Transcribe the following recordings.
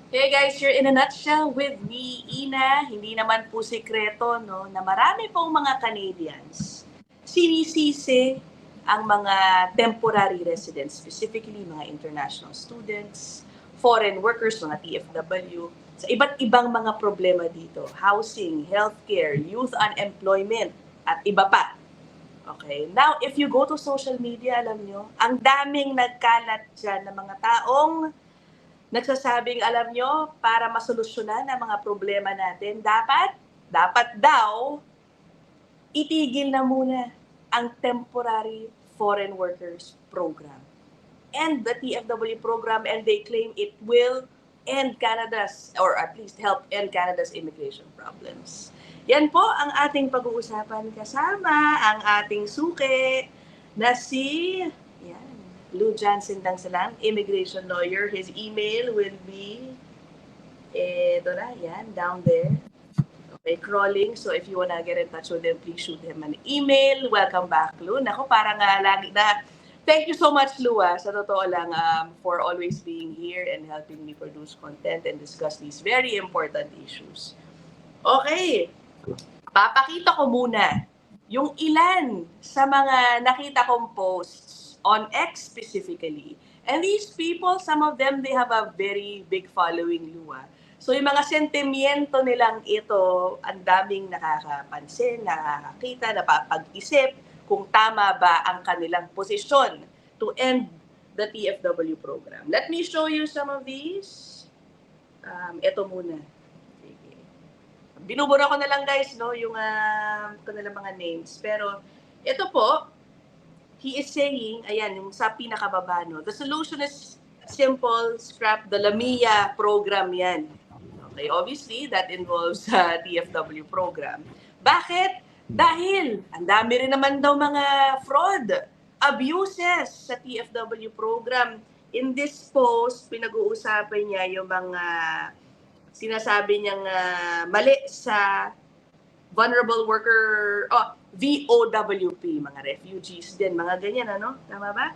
Hey guys, you're in a nutshell with me, Ina. Hindi naman po sekreto no, na marami pong mga Canadians sinisisi ang mga temporary residents, specifically mga international students, foreign workers, mga TFW, sa iba't ibang mga problema dito. Housing, healthcare, youth unemployment, at iba pa. Okay. Now, if you go to social media, alam nyo, ang daming nagkalat dyan ng mga taong nagsasabing, alam nyo, para masolusyonan ang mga problema natin, dapat daw, itigil na muna ang Temporary Foreign Workers Program and the TFW program, and they claim it will end Canada's, or at least help end Canada's immigration problems. Yan po ang ating pag-uusapan kasama ang ating suki na si yan, Lou Johnson Dangsalang, immigration lawyer. His email will be ito na, yan, down there. Okay, crawling. So if you wanna get in touch with him, please shoot him an email. Welcome back, Lou. Nako, parang lagi na. Thank you so much, Lou, sa totoo lang, for always being here and helping me produce content and discuss these very important issues. Okay, papakita ko muna yung ilan sa mga nakita kong posts on X specifically. And these people, some of them, they have a very big following, Lua. So yung mga sentimiento nilang ito, ang daming nakakapansin, nakakakita, napapag-isip kung tama ba ang kanilang posisyon to end the TFW program. Let me show you some of these. Ito muna. Binubura ko na lang guys, no, yung kanilang mga names. Pero ito po, he is saying, ayan, yung sa pinakababa, no, the solution is simple, scrap the Lamia program yan. Okay, obviously, that involves TFW program. Bakit? Dahil ang dami rin naman daw mga fraud, abuses sa TFW program. In this post, pinag-uusapan niya yung mga sinasabi niyang mali sa vulnerable worker, VOWP, mga refugees din, mga ganyan, ano? Tama ba?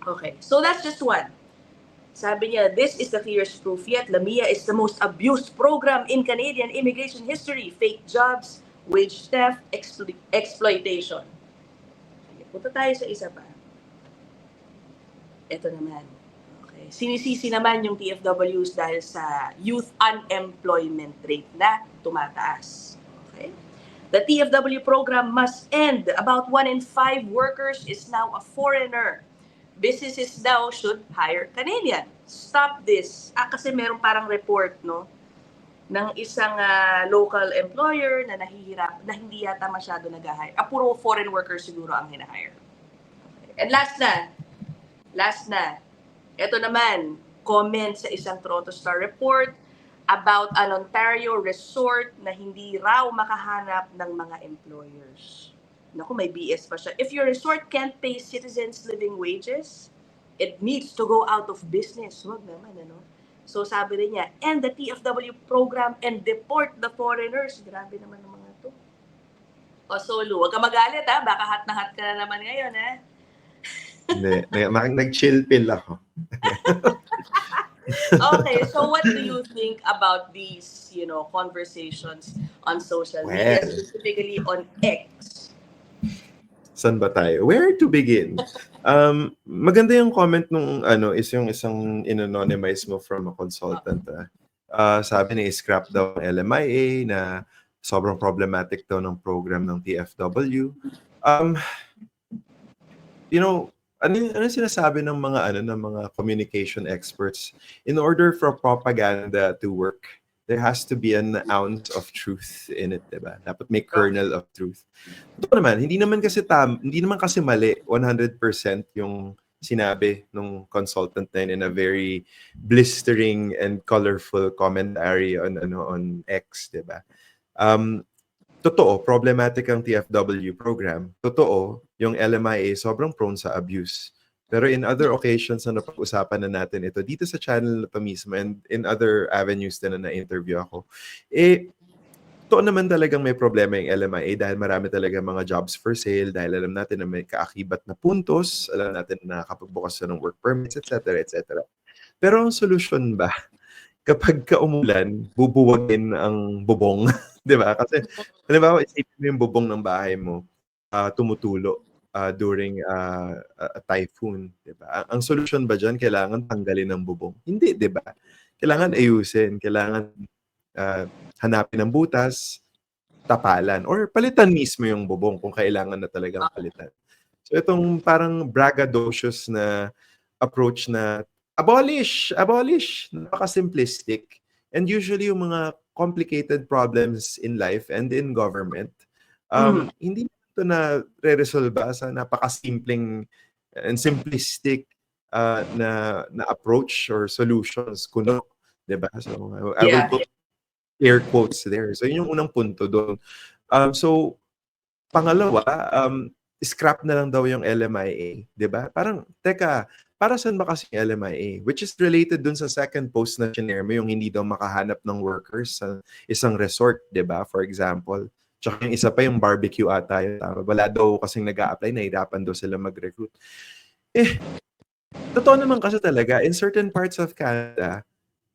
Okay, so that's just one. Sabi niya, this is the clearest proof yet. Lamia is the most abused program in Canadian immigration history. Fake jobs, wage theft, exploitation. Sige, punta tayo sa isa pa. Ito naman. Okay. Sinisisi naman yung TFWs dahil sa youth unemployment rate na tumataas. Okay? The TFW program must end. About 1 in 5 workers is now a foreigner. Businesses daw should hire Canadian. Stop this. Kasi meron parang report, no, ng isang local employer na nahihirap, na hindi yata masyado nag-hire. Puro foreign workers siguro ang hinahire. Okay. And last na, ito naman, comment sa isang Toronto Star report about an Ontario resort na hindi raw makahanap ng mga employers. Naku, may BS pa siya. If your resort can't pay citizens living wages, it needs to go out of business. Wag naman, ano? So sabi rin niya, end the TFW program and deport the foreigners. Grabe naman ng mga to. O Solo, wag ka magalit ha. Baka hat na hat ka na naman ngayon ha. Hindi, nag-chill pill ako. Okay, so what do you think about these, conversations on social media, specifically on X? Saan ba tayo? Where to begin? Maganda yung comment nung is yung isang in-anonymize mo from a consultant. Sabi niya, scrap daw ng LMIA na sobrang problematic daw ng program ng TFW. Ano sinasabi ng mga communication experts? In order for propaganda to work, there has to be an ounce of truth in it, diba? Dapat may kernel of truth. Ito naman, hindi naman kasi mali 100% yung sinabi nung consultant na in a very blistering and colorful commentary on X, diba? Totoo, problematic ang TFW program. Totoo, yung LMIA sobrang prone sa abuse. Pero in other occasions na napag-usapan na natin ito, dito sa channel na to mismo and in other avenues na na-interview ako, totoo naman talagang may problema yung LMIA dahil marami talaga mga jobs for sale, dahil alam natin na may kaakibat na puntos, alam natin na nakakapagbukas ng work permits, etc., etc. Pero ang solusyon ba? kapag umulan, bubuwagin ang bubong, 'di ba? Kasi halimbawa, isipin mo yung bubong ng bahay mo, tumutulo during a typhoon, 'di ba? Ang solusyon ba diyan kailangan tanggalin ang bubong? Hindi, 'di ba? Kailangan ayusin, kailangan hanapin ng butas, tapalan or palitan mismo yung bubong kung kailangan na talagang palitan. So itong parang braggadocious na approach na abolish, abolish, napaka-simplistic. And usually yung mga complicated problems in life and in government, hindi ito na re-resolba sa napaka-simpleng and simplistic na approach or solutions kuno, 'di ba? So I will Yeah. put air quotes there. So yun yung unang punto doon. So pangalawa, scrap na lang daw yung LMIA, 'di ba? Parang teka, para saan ba kasi yung LMIA? Which is related dun sa second post na shinare mo, yung hindi daw makahanap ng workers sa isang resort, 'di ba? For example. Tsaka yung isa pa yung barbecue ata yun. Wala daw kasing nag-a-apply, nahirapan daw sila mag-recruit. Totoo naman kasi talaga, in certain parts of Canada,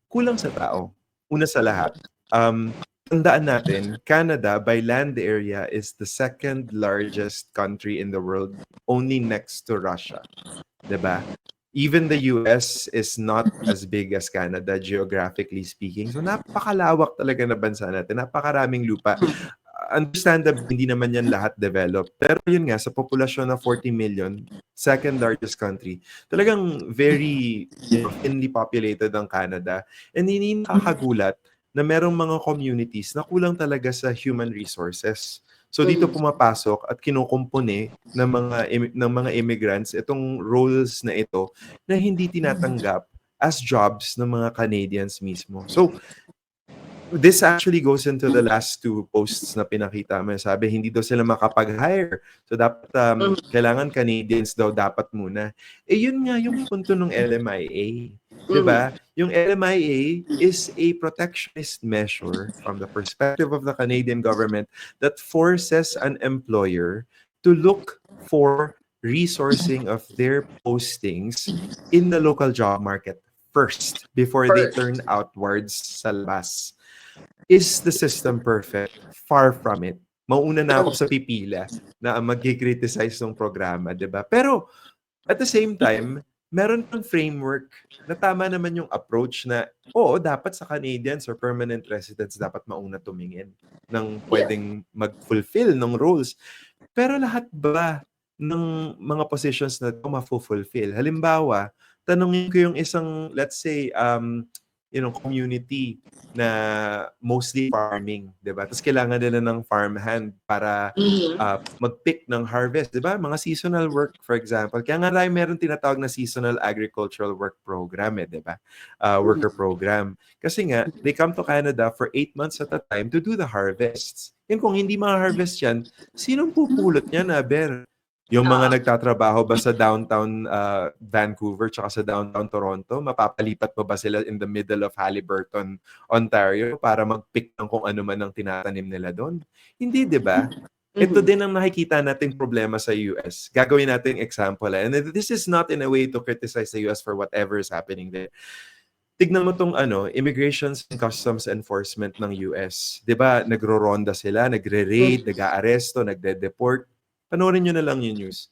kulang sa tao. Una sa lahat, tandaan natin, Canada by land area is the second largest country in the world, only next to Russia. 'Di ba? Even the US is not as big as Canada geographically speaking. So napakalawak talaga na bansa natin, napakaraming lupa. Understandably, hindi naman yan lahat developed. Pero yun nga, sa populasyon na 40 million, second largest country, talagang very thinly populated ang Canada. And hindi nakakagulat na merong mga communities na kulang talaga sa human resources. So dito pumapasok at kinukumpone ng mga immigrants itong roles na ito na hindi tinatanggap as jobs ng mga Canadians mismo. So this actually goes into the last two posts na pinakita mo. Sabi, hindi daw sila makapag-hire. So, dapat, kailangan Canadians daw dapat muna. Yun nga yung punto ng LMIA. Diba? Yung LMIA is a protectionist measure from the perspective of the Canadian government that forces an employer to look for resourcing of their postings in the local job market first before they turn outwards sa labas. Is the system perfect? Far from it. Mauna na ako sa pipila na mag-criticize ng programa, 'di ba? Pero at the same time, meron ng framework na tama naman yung approach na oo, dapat sa Canadians or permanent residents dapat mauna tumingin ng pwedeng mag-fulfill ng roles. Pero lahat ba ng mga positions na ito ma-fulfill? Halimbawa, tanungin ko yung isang, let's say, community na mostly farming, 'di ba? Tapos kailangan nila ng farmhand para mag-pick ng harvest, 'di ba? Mga seasonal work, for example. Kaya nga meron tinatawag na seasonal agricultural work program, 'di ba? Worker program. Kasi nga, they come to Canada for 8 months at a time to do the harvests. And kung hindi ma-harvest yan, sinong pupulot niyan, Aber? Yung mga nagtatrabaho ba sa downtown Vancouver tsaka sa downtown Toronto, mapapalipat mo ba sila in the middle of Haliburton, Ontario para mag-pick ng kung ano man ang tinatanim nila doon? Hindi, 'di ba? Ito din ang nakikita nating problema sa US. Gagawin nating example. And this is not in a way to criticize the US for whatever is happening there. Tignan mo tong Immigration and Customs Enforcement ng US. 'Di ba? Nagro-ronda sila, nagre-raid, nag-aaresto, nagde-deport. Panoorin nyo na lang yung news.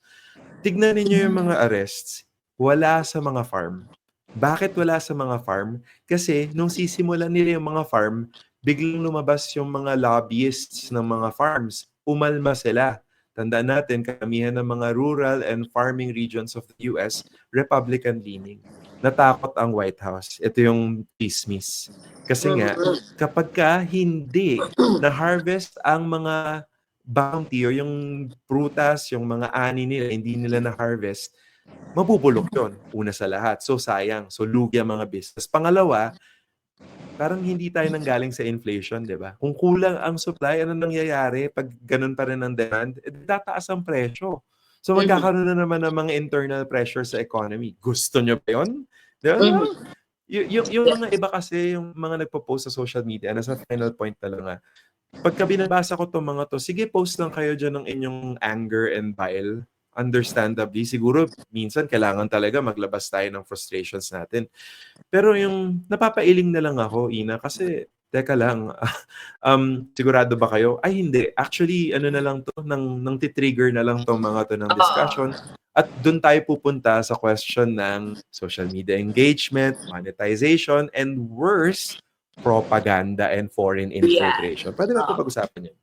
Tignan ninyo yung mga arrests. Wala sa mga farm. Bakit wala sa mga farm? Kasi nung sisimulan nila yung mga farm, biglang lumabas yung mga lobbyists ng mga farms. Umalma sila. Tandaan natin, karamihan ng mga rural and farming regions of the US, Republican-leaning. Natakot ang White House. Ito yung chismis. Kasi nga, kapag hindi na-harvest ang mga bounty o yung prutas, yung mga ani nila, hindi nila na-harvest, mabubulok yun, una sa lahat. So, sayang. So, lugi ang mga business. Pangalawa, parang hindi tayo nanggaling sa inflation, di ba? Kung kulang ang supply, ano nangyayari pag ganun pa rin ang demand? Tataas ang presyo. So, magkakaroon na naman ng mga internal pressure sa economy. Gusto nyo ba yun? Di ba? Yung mga iba kasi, yung mga nagpo-post sa social media, nasa final point na lang pagka binabasa ko itong mga to, sige, post lang kayo dyan ng inyong anger and bile. understandably, siguro minsan kailangan talaga maglabas tayo ng frustrations natin. Pero yung napapailing na lang ako, Ina, kasi teka lang, sigurado ba kayo? Ay hindi, actually ano na lang 'to, nang ti-trigger na lang 'tong mga 'to ng discussion at dun tayo pupunta sa question ng social media engagement, monetization, and worse, propaganda and foreign infiltration. Puwede ba 'to pag-usapan niyo?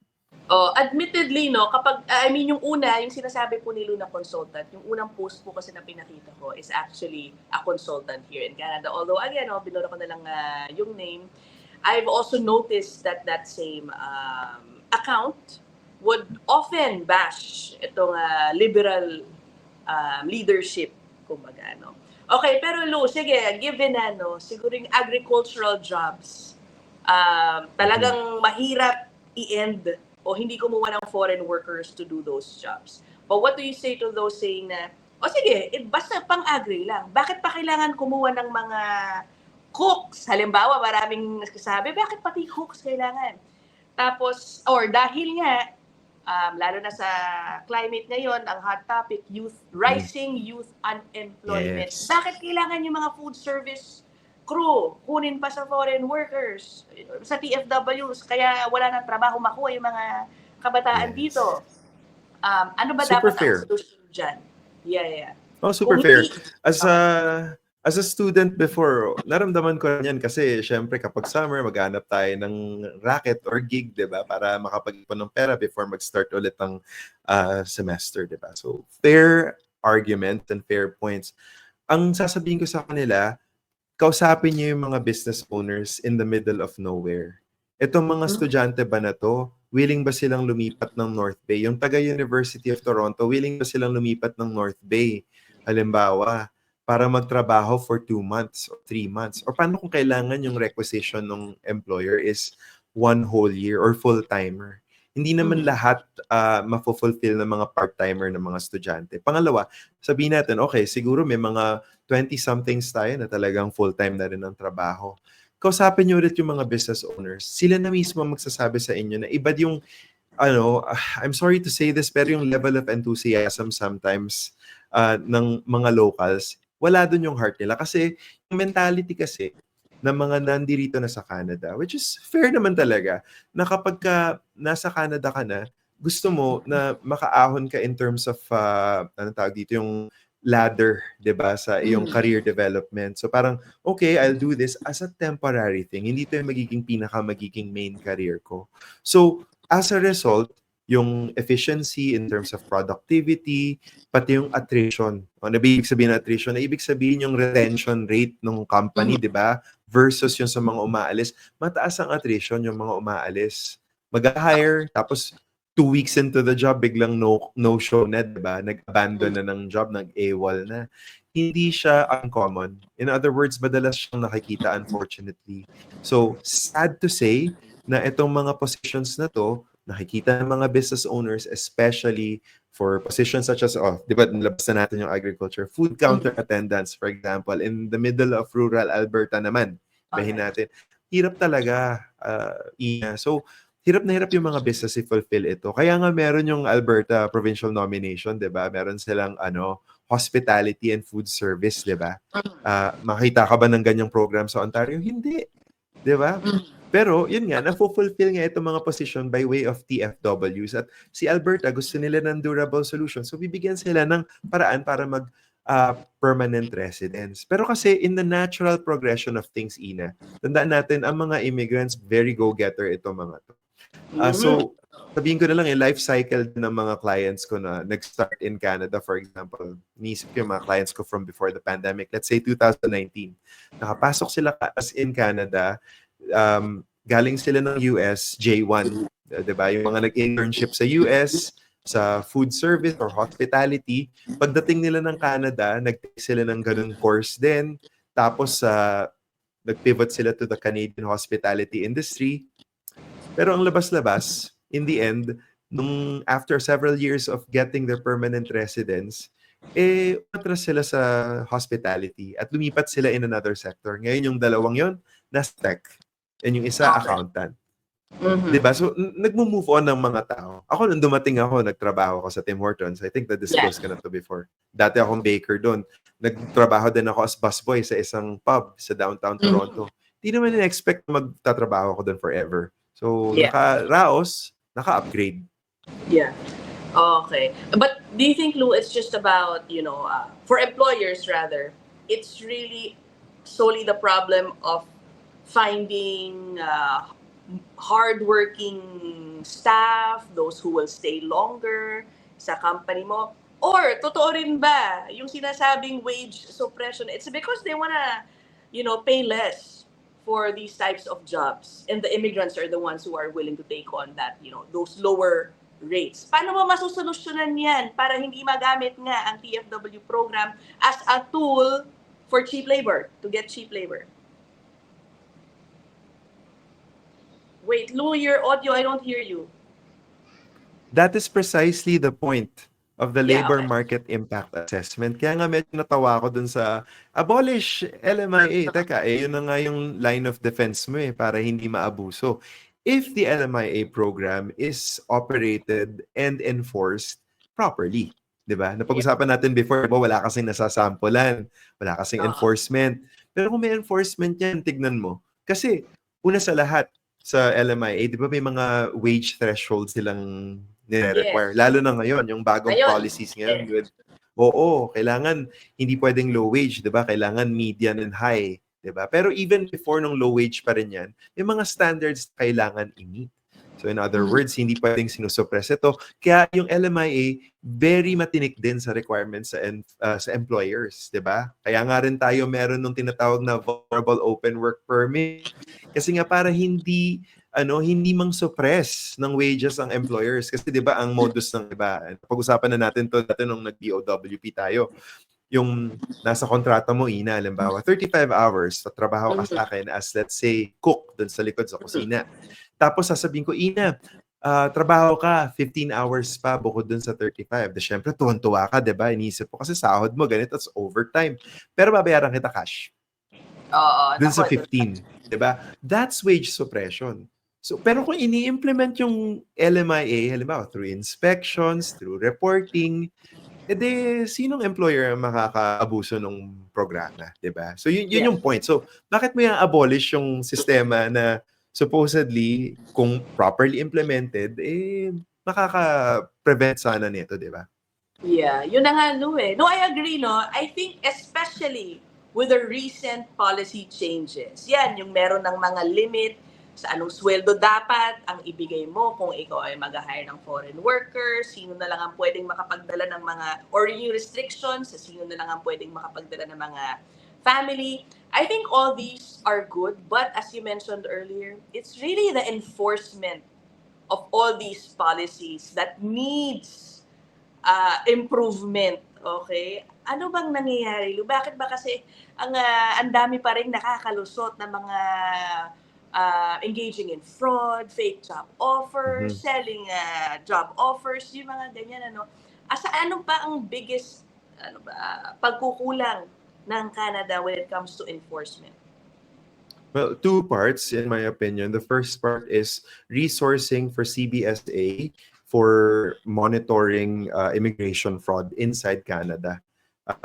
Admittedly, no, kapag, I mean, yung una, yung sinasabi po ni Luna consultant, yung unang post po kasi na pinakita ko is actually a consultant here in Canada. Although, again, binura ko na lang yung name. I've also noticed that that same account would often bash itong liberal leadership, kumbaga, no. Okay, pero Lu, sige, given siguro yung agricultural jobs, talagang mahirap i-end o hindi kumuha ng foreign workers to do those jobs. But what do you say to those saying na, sige, basta pang-agri lang. Bakit pa kailangan kumuha ng mga cooks? Halimbawa, maraming nagsasabi, bakit pati cooks kailangan? Tapos, or dahil nga, lalo na sa climate ngayon, ang hot topic, rising youth unemployment. Yes. Bakit kailangan yung mga food service crew kunin pa sa foreign workers, sa TFWs, kaya wala nang trabaho makuha yung mga kabataan dito? Ano ba Super dapat fair. ang solution dyan? Yeah. Oh, super fair. As a student before, naramdaman ko yan kasi syempre kapag summer, maghanap tayo ng racket or gig, 'di ba? Para makapag-ipon ng pera before mag-start ulit ang semester, 'di ba? So, fair argument and fair points. Ang sasabihin ko sa kanila, kausapin niyo yung mga business owners in the middle of nowhere. Itong mga estudyante ba na to, willing ba silang lumipat ng North Bay? Yung taga University of Toronto, willing ba silang lumipat ng North Bay? Halimbawa, para magtrabaho for 2 months or 3 months? Or paano kung kailangan yung requisition ng employer is 1 whole year or full-timer? Hindi naman lahat mafulfill ng mga part-timer ng mga estudyante. Pangalawa, sabihin natin, okay, siguro may mga 20-somethings tayo na talagang full-time na rin ang trabaho. Kausapin niyo ulit yung mga business owners. Sila na mismo magsasabi sa inyo na iba yung, I'm sorry to say this, pero yung level of enthusiasm sometimes ng mga locals, wala dun yung heart nila. Kasi yung mentality kasi ng mga nandirito na sa Canada, which is fair naman talaga, na kapag nasa Canada ka na, gusto mo na makaahon ka in terms of, tawag dito, yung ladder, 'di ba, sa iyong career development. So parang, okay, I'll do this as a temporary thing. Hindi 'to yung magiging main career ko. So, as a result, yung efficiency in terms of productivity, pati yung attrition. Ano ba ibig sabihin ng attrition? Ibig sabihin yung retention rate ng company, 'di ba? Versus yung sa mga umaalis. Mataas ang attrition yung mga umaalis. Mag-hire, tapos 2 weeks into the job, biglang no-show na, diba? Nag-abandon na ng job, nag-AWOL na. Hindi siya uncommon. In other words, madalas siyang nakikita, unfortunately. So, sad to say na itong mga positions na to, nakikita ng mga business owners, especially for positions such as, di ba, nilabas na natin yung agriculture, food counter attendants, for example, in the middle of rural Alberta naman, bahin natin. Hirap talaga, Ina. So, hirap na hirap yung mga business i-fulfill ito. Kaya nga meron yung Alberta Provincial Nomination, 'di ba? Meron silang hospitality and food service, 'di ba? Makita ka ba ng ganyang program sa Ontario? Hindi, 'di ba? Pero yun nga, na-fulfill nga itong mga position by way of TFWs. At si Alberta gusto nila ng durable solution. So bibigyan sila ng paraan para mag permanent residence. Pero kasi in the natural progression of things, Ina, tandaan natin, ang mga immigrants, very go-getter ito mga to. So, sabihin ko na lang, life cycle ng mga clients ko na nag-start in Canada, for example, nisip ko yung mga clients ko from before the pandemic, let's say 2019. Nakapasok sila as in Canada, galing sila ng US, J1, diba? Yung mga nag-internship sa US, sa food service or hospitality, pagdating nila ng Canada, nag-take sila ng ganun course din, tapos nag-pivot sila to the Canadian hospitality industry. Pero ang labas-labas, in the end, nung after several years of getting their permanent residence, umatras sila sa hospitality at lumipat sila in another sector. Ngayon yung dalawang yon, nasa tech. And yung isa, accountant. Mhm. 'Di ba? So, nagmo-move on ng mga tao. Ako nung dumating ako, nagtrabaho ako sa Tim Hortons. I think na-disclose ko na 'to before. Dati akong baker do'n. Nagtrabaho din ako as busboy sa isang pub sa downtown Mhm. Toronto. 'Di naman in-expect na magtatrabaho ako do'n forever. So, Yeah. nakaraos, naka-upgrade. Yeah. Okay. But do you think, Lou, it's just about, for employers rather, it's really solely the problem of finding hardworking staff, those who will stay longer sa company mo? Or, totoo rin ba, yung sinasabing wage suppression, it's because they wanna, pay less for these types of jobs. And the immigrants are the ones who are willing to take on that, those lower rates. Paano mo masusolusyonan yan para hindi magamit nga ang TFW program as a tool for cheap labor, to get cheap labor? Wait, Lou, your audio, I don't hear you. That is precisely the point of the Yeah, labor okay. market impact assessment. Kaya nga medyo natawa ako dun sa abolish LMIA. Teka, yun na nga yung line of defense mo para hindi maabuso. If the LMIA program is operated and enforced properly, di ba? Yeah. Napag-usapan natin before, diba, wala kasing nasasampulan, wala kasing Uh-huh. enforcement. Pero kung may enforcement yan, tignan mo. Kasi, una sa lahat, sa LMIA, di ba may mga wage thresholds silang nire-require. Yes. Lalo na ngayon, yung bagong Ngayon. policies ngayon with, oo, kailangan hindi pwedeng low wage, di ba? Kailangan median and high, di ba? Pero even before nung low wage pa rin yan, may mga standards na kailangan i-meet. So in other words, hindi pwedeng sinusuppress ito. Kaya yung LMIA, very matinik din sa requirements sa employers, di ba? Kaya nga rin tayo meron nung tinatawag na vulnerable open work permit. Kasi nga para hindi mang suppress ng wages ang employers. Kasi 'di ba ang modus ng iba, pag-usapan na natin 'to dati nung nag-DOWP tayo. Yung nasa kontrata mo, Ina, halimbawa, 35 hours, tatrabaho ka sa akin as, let's say, cook doon sa likod sa kusina. Tapos sasabihin ko, Ina, trabaho ka 15 hours pa bukod doon sa 35. De syempre, tuwan-tuwa ka, 'di ba? Iniisip ko kasi sahod mo ganito, that's overtime. Pero babayaran kita cash Oo, dun nako. sa 15, 'di ba? That's wage suppression. So, pero kung ini-implement yung LMIA, halimbawa through inspections, through reporting, edi sinong employer ang makakaabuso ng programa, 'di ba? So yun Yeah. yung point. So bakit mo i-abolish yung sistema na supposedly kung properly implemented makaka-prevent sana nito, 'di ba? Yeah, yun na nga, Lou, eh. No, I agree, no? I think especially with the recent policy changes, yan, yung meron ng mga limit sa anong sweldo dapat ang ibigay mo kung ikaw ay mag-hire ng foreign workers, sino na lang ang pwedeng makapagdala ng mga, or yung restrictions, sa sino na lang ang pwedeng makapagdala ng mga family. I think all these are good, but as you mentioned earlier, it's really the enforcement of all these policies that needs improvement, okay? Ano bang nangyayari, Lu? Bakit ba kasi ang dami pa rin nakakalusot na mga engaging in fraud, fake job offers, Mhm. selling job offers, yung mga ganyan, ano? Ano ba ang biggest pagkukulang ng Canada when it comes to enforcement? Well, two parts in my opinion. The first part is resourcing for CBSA for monitoring immigration fraud inside Canada.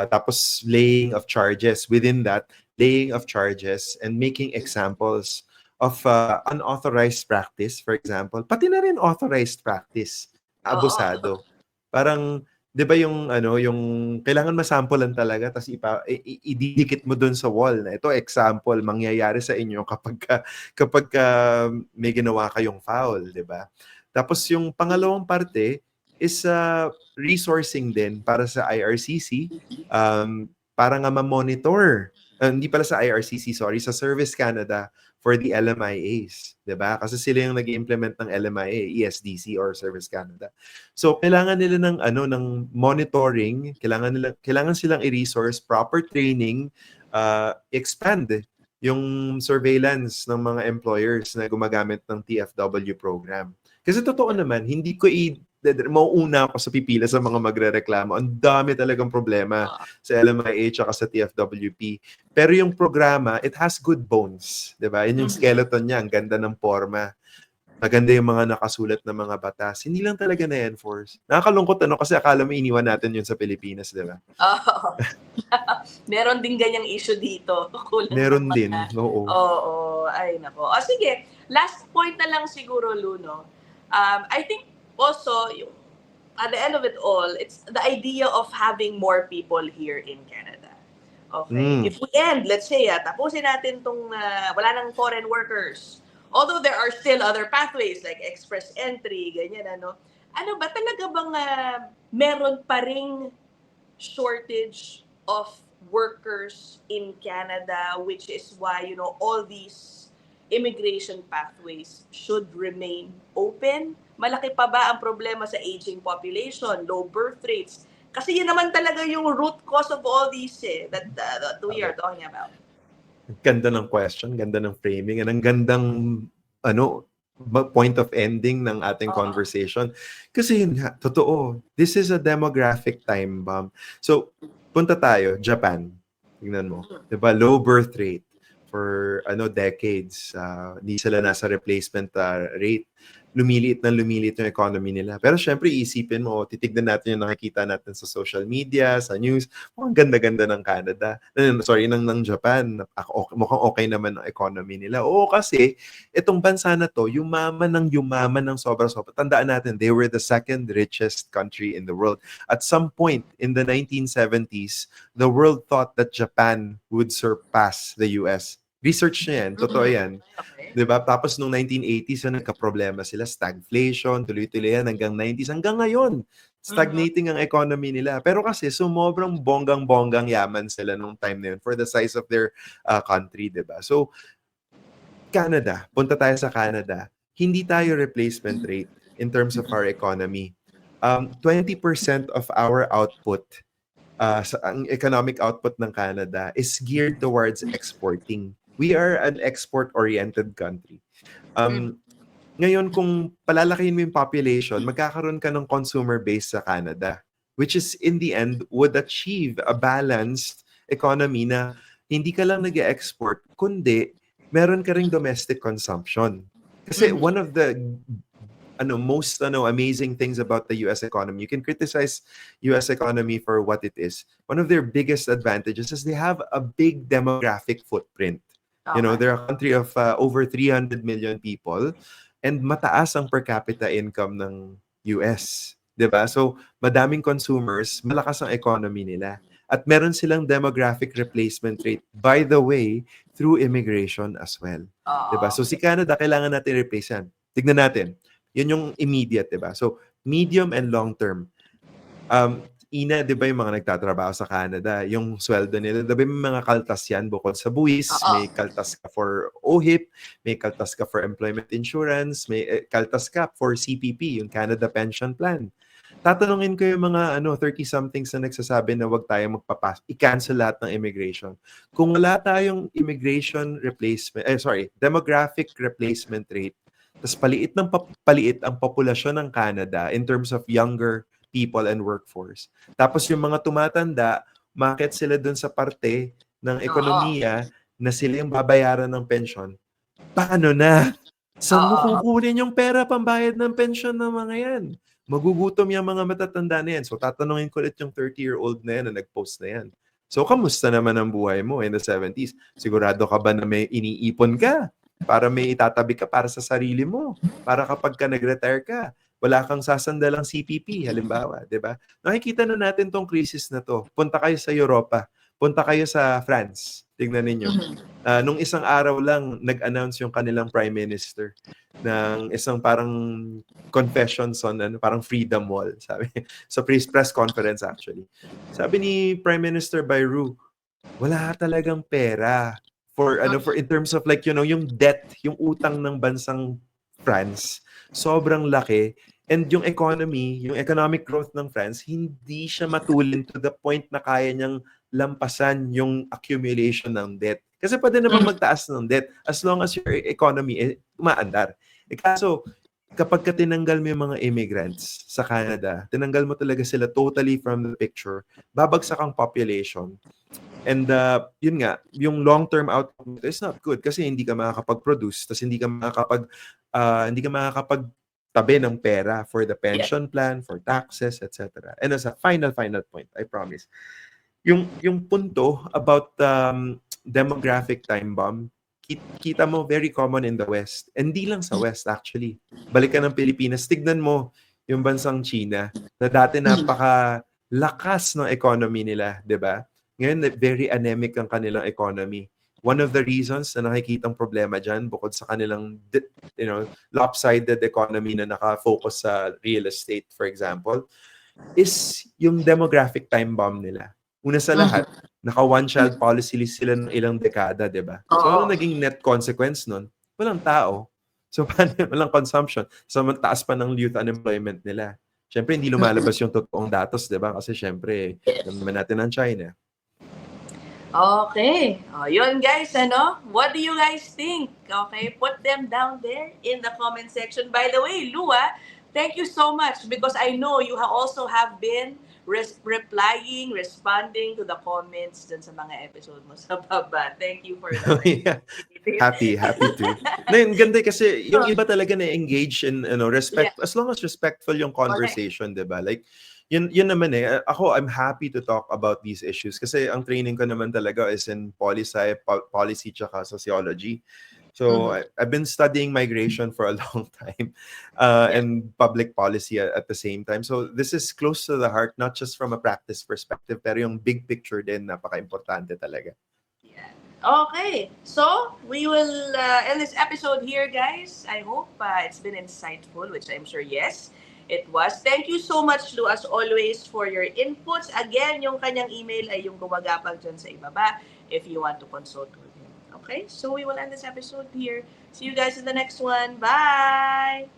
Tapos laying of charges. Within that, laying of charges and making examples of unauthorized practice, for example. Pati na rin authorized practice. Oo. Abusado. Parang 'di ba yung kailangan masampulan talaga tapos ididikit mo dun sa wall na ito example mangyayari sa inyo kapag may ginawa kayong foul, 'di ba? Tapos yung pangalawang parte is resourcing din para sa IRCC para nga ma-monitor. Hindi pala sa IRCC, sorry, sa Service Canada for the LMIAs, 'di ba? Kasi sila yung nag-implement ng LMIA, ESDC or Service Canada. So kailangan nila ng monitoring, kailangan silang i-resource proper training, expand yung surveillance ng mga employers na gumagamit ng TFW program. Kasi totoo naman, hindi ko mauuna ako sa pipila sa mga magrereklamo. Ang dami talagang problema sa LMIA at sa TFWP. Pero yung programa, it has good bones, 'di ba? Yun yung skeleton niya, ang ganda ng forma. maganda yung mga nakasulat na mga batas, hindi lang talaga na-enforce. Nakakalungkot kasi akala mo iniwan natin yun sa Pilipinas, di ba? Oo. Meron din ganyang issue dito. Kulang ng Meron din, mga, oo. oo, ay nako. O sige, last point na lang siguro, Luno. I think also, at the end of it all, it's the idea of having more people here in Canada. Okay? If we end, let's say, tapusin natin tong wala nang foreign workers. Although there are still other pathways like express entry, ganyan ano. Ano ba talaga bang meron pa ring shortage of workers in Canada, which is why, all these immigration pathways should remain open? Malaki pa ba ang problema sa aging population, low birth rates? Kasi yun naman talaga yung root cause of all these that we are talking about. Ganda ng question, ganda ng framing, and ang gandang point of ending ng ating conversation. Kasi yun nga, totoo. This is a demographic time bomb. So, punta tayo, Japan. Tingnan mo. Diba? Low birth rate for decades. Di sila nasa replacement rate. Lumiliit yung economy nila. Pero syempre, isipin mo, titignan natin yung nakikita natin sa social media, sa news, mukhang ganda-ganda ng Canada. Ng Japan. Mukhang okay naman ang economy nila. Oo, kasi itong bansa na to, yumaman ng sobra-sobra. Tandaan natin, they were the second richest country in the world. At some point in the 1970s, the world thought that Japan would surpass the US. Research niya yan, totoo yan. Okay. Diba? Tapos nung 1980s, nagka-problema sila, stagflation, tuloy-tuloy yan hanggang 90s. Hanggang ngayon, stagnating ang economy nila. Pero kasi sumobrang bonggang-bonggang yaman sila nung time na yun for the size of their country, diba? So, Canada, punta tayo sa Canada, hindi tayo replacement rate in terms of our economy. 20% of our output, ang economic output ng Canada is geared towards exporting. We are an export-oriented country. Ngayon, kung palalakihin mo yung population, magkakaroon ka ng consumer base sa Canada, which is, in the end, would achieve a balanced economy na hindi ka lang nag-export, kundi meron ka ring domestic consumption. Kasi one of the most amazing things about the US economy, you can criticize US economy for what it is. One of their biggest advantages is they have a big demographic footprint. They're a country of over 300 million people and mataas ang per capita income ng US. Diba? So, madaming consumers, malakas ang economy nila. At meron silang demographic replacement rate, by the way, through immigration as well. Diba? So, si Canada, kailangan natin replace yan. Tignan natin. Yun yung immediate, diba? So, medium and long term. Ina, di ba yung mga nagtatrabaho sa Canada, yung sweldo nila, di ba may mga kaltas yan bukod sa buwis, may kaltas ka for OHIP, may kaltas ka for employment insurance, may kaltas ka for CPP, yung Canada Pension Plan. Tatanungin ko yung mga 30-somethings na nagsasabi na wag tayong i-cancel lahat ng immigration. Kung wala tayong demographic replacement rate, tas paliit ang populasyon ng Canada in terms of younger people and workforce. Tapos yung mga tumatanda, market sila dun sa parte ng ekonomiya na sila yung babayaran ng pensyon. Paano na? Saan mo kukunin yung pera pambayad ng pensyon ng mga yan? Magugutom yung mga matatanda na yan. So tatanungin ko ulit yung 30-year-old na yan na nag-post na yan. So kamusta naman ang buhay mo in the 70s? Sigurado ka ba na may iniipon ka? Para may itatabi ka para sa sarili mo. Para kapag ka nag-retire ka, wala kang sasandalang CPP, halimbawa, di ba? Nakikita na natin tong crisis na to. Punta kayo sa Europa, punta kayo sa France. Tingnan ninyo. Nung isang araw lang, nag-announce yung kanilang Prime Minister ng isang parang confessions on parang freedom wall, sabi. So press conference actually. Sabi ni Prime Minister Bayrou, wala talagang pera for in terms of yung debt, yung utang ng bansang France, sobrang laki. And yung economic growth ng France, hindi siya matulin to the point na kaya niyang lampasan yung accumulation ng debt. Kasi pwede naman magtaas ng debt as long as your economy umaandar. Kaso, kapag ka tinanggal mo yung mga immigrants sa Canada, tinanggal mo talaga sila totally from the picture, babagsak ang population. And yun nga, yung long-term outcome is not good kasi hindi ka makakapag-produce, tas hindi ka makakapag hindi ka makakapagtabi ng pera for the pension plan, for taxes, etc. And as a final point, I promise. Yung punto about demographic time bomb, kita mo very common in the West. Hindi lang sa West actually. Balik ka ng Pilipinas, tignan mo yung bansang China na dati napaka-lakas ng economy nila, 'di ba? Ngayon very anemic ang kanilang economy. One of the reasons na nakikitang problema dyan, bukod sa kanilang lopsided economy na nakafocus sa real estate, for example, is yung demographic time bomb nila. Una sa lahat, naka one-child policy sila ng ilang dekada, di ba? So ano naging net consequence nun? Walang tao. So walang consumption. So mataas pa ng youth unemployment nila. Siyempre, hindi lumalabas yung totoong datos, di ba? Kasi siyempre, naman natin ang China. Okay. Yun guys, What do you guys think? Okay, put them down there in the comment section. By the way, Lua, thank you so much because I know you also have been responding to the comments dun sa mga episode mo sa baba. Thank you for that. Yeah. Happy to. Ngayon, ganda kasi yung iba talaga na-engage in respect, as long as respectful yung conversation, di ba? Like, yun naman ako, I'm happy to talk about these issues kasi ang training ko naman talaga is in policy tsaka sociology. So I've been studying migration for a long time and public policy at the same time. So this is close to the heart, not just from a practice perspective, pero yung big picture din, napaka-importante talaga. Yeah. Okay, so we will end this episode here, guys. I hope it's been insightful, which I'm sure, yes, it was. Thank you so much, Lou, as always, for your inputs. Again, yung kanyang email ay yung gumagapag dyan sa ibaba if you want to consult with him. Okay, so we will end this episode here. See you guys in the next one. Bye!